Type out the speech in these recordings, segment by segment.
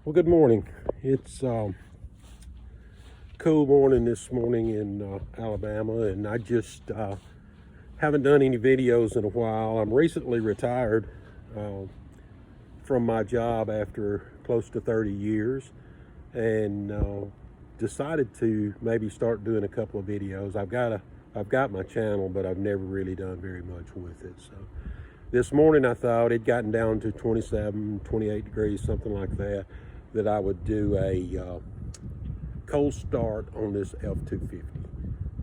Well, good morning. It's cool morning this morning in Alabama, and I just haven't done any videos in a while. I'm recently retired uh, from my job after close to 30 years, and decided to maybe start doing a couple of videos. I've got my channel, but I've never really done very much with it. So this morning I thought it'd gotten down to 27, 28 degrees, something like that, that I would do a cold start on this F-250.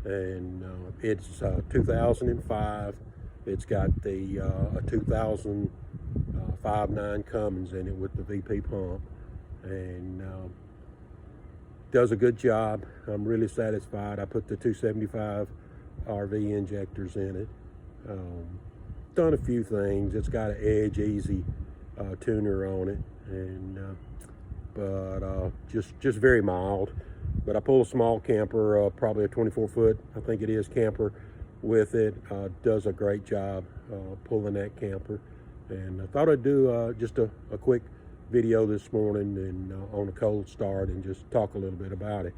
And it's 2005. It's got the a 2005-9 Cummins in it with the VP pump, and does a good job. I'm really satisfied. I put the 275 RV injectors in it. Done a few things. It's got an Edge Easy tuner on it, and but just very mild. But I pull a small camper, probably a 24-foot, I think it is, camper with it. Does a great job pulling that camper. And I thought I'd do just a quick video this morning and on a cold start and just talk a little bit about it.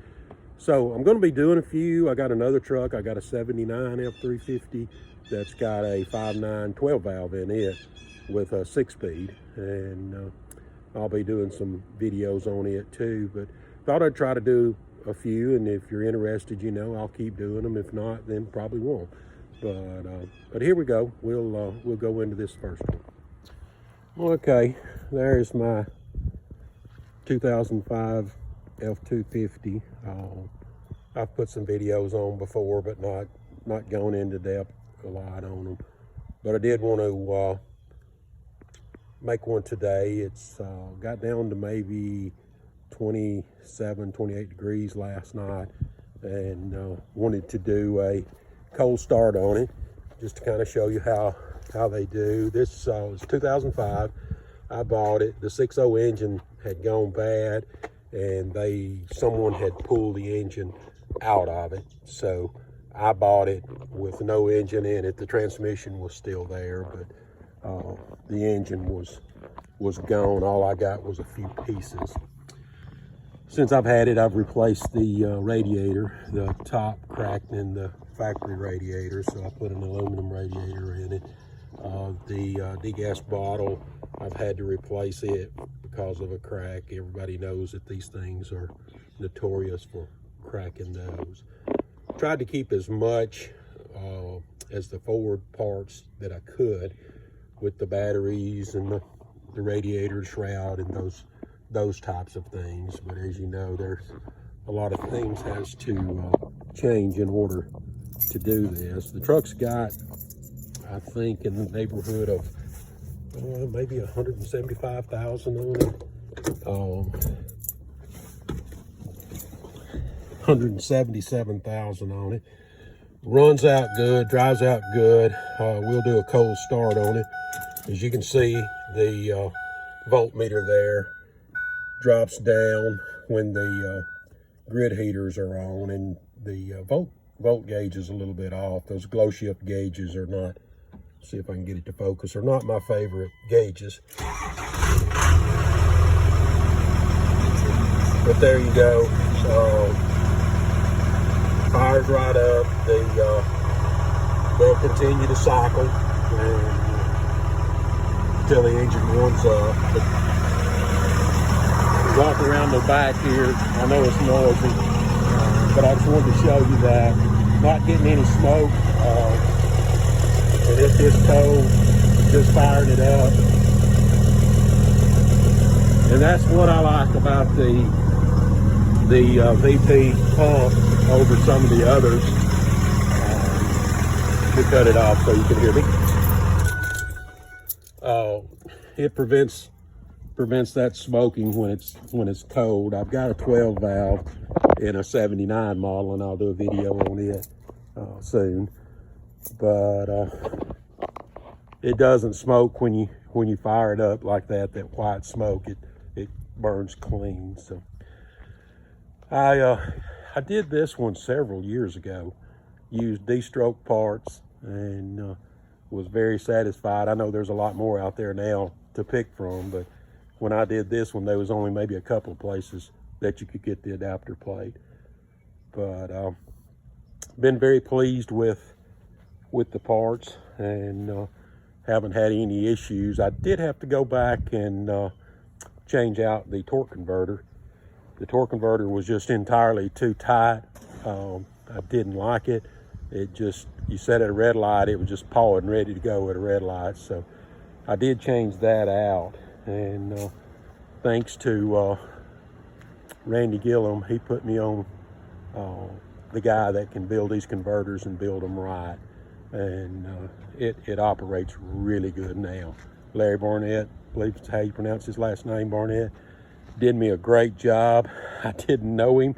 So I'm going to be doing a few. I got another truck. I got a 79 F350 that's got a 5.9 12 valve in it with a 6-speed, and I'll be doing some videos on it too. But thought I'd try to do a few, and if you're interested, I'll keep doing them. If not, then probably won't. But here we go. We'll go into this first one. Okay, there's my 2005 F250. I've put some videos on before, but not going into depth a lot on them. But I did want to make one today. It's got down to maybe 27, 28 degrees last night, and wanted to do a cold start on it just to kind of show you how they do. This was 2005. I bought it. The 6.0 engine had gone bad, and someone had pulled the engine out of it. So I bought it with no engine in it. The transmission was still there, but the engine was gone. All I got was a few pieces. Since I've had it, I've replaced the radiator. The top cracked in the factory radiator, so I put an aluminum radiator in it. The degas bottle, I've had to replace it because of a crack. Everybody knows that these things are notorious for cracking those. Tried to keep as much as the forward parts that I could with the batteries and the radiator shroud and those types of things. But as you know, there's a lot of things has to change in order to do this. The truck's got, I think, in the neighborhood of maybe 175,000 on it. 177,000 on it. Runs out good, drives out good. We'll do a cold start on it. As you can see, the voltmeter there drops down when the grid heaters are on, and the volt gauge is a little bit off. Those glow shift gauges are not, see if I can get it to focus, are not my favorite gauges. But there you go. Fires right up. They'll continue to cycle until the engine warms up. But walk around the back here. I know it's noisy, but I just wanted to show you that. Not getting any smoke. And it's this cold, just firing it up. And that's what I like about the VP pump over some of the others. Let me cut it off so you can hear me. It prevents that smoking when it's cold. I've got a 12 valve in a 79 model, and I'll do a video on it soon. But it doesn't smoke when you fire it up like that white smoke. It burns clean. So I did this one several years ago. Used D-stroke parts and was very satisfied. I know there's a lot more out there now to pick from, but when I did this one, there was only maybe a couple of places that you could get the adapter plate. But been very pleased with the parts, and haven't had any issues. I did have to go back and change out the torque converter. The torque converter was just entirely too tight. I didn't like it. It just, you set at a red light, it was just pawing ready to go at a red light. So I did change that out, and thanks to Randy Gillum, he put me on the guy that can build these converters and build them right, and it operates really good now. Larry Barnett, I believe that's how you pronounce his last name, Barnett, did me a great job. I didn't know him,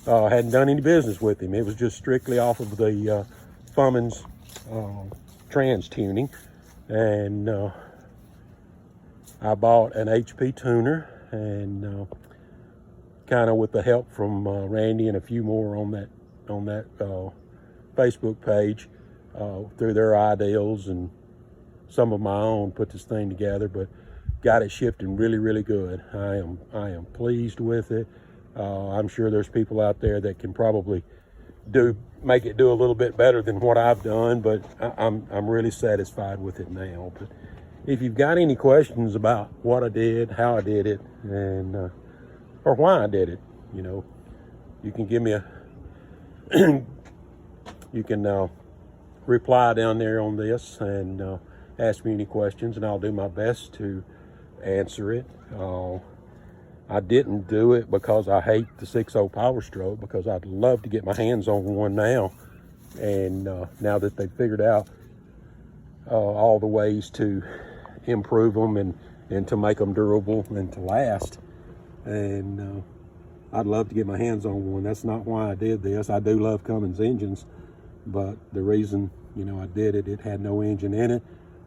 hadn't done any business with him. It was just strictly off of the Fummins trans tuning, and I bought an HP tuner, and kind of with the help from Randy and a few more on that Facebook page, through their ideals and some of my own, put this thing together, but got it shifting really, really good. I am pleased with it. I'm sure there's people out there that can probably make it do a little bit better than what I've done, but I'm really satisfied with it now. But if you've got any questions about what I did, how I did it, and or why I did it, you know, you can give me a you can reply down there on this and ask me any questions, and I'll do my best to answer it. I didn't do it because I hate the 6.0 Power Stroke, because I'd love to get my hands on one now, and now that they've figured out all the ways to improve them and to make them durable and to last, and I'd love to get my hands on one. That's not why I did this. I do love Cummins engines, but the reason, you know, I did it, it had no engine in it.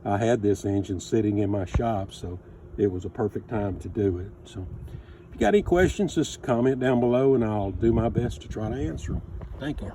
I had this engine sitting in my shop, so it was a perfect time to do it. So if you got any questions, just comment down below, and I'll do my best to try to answer them. Thank you.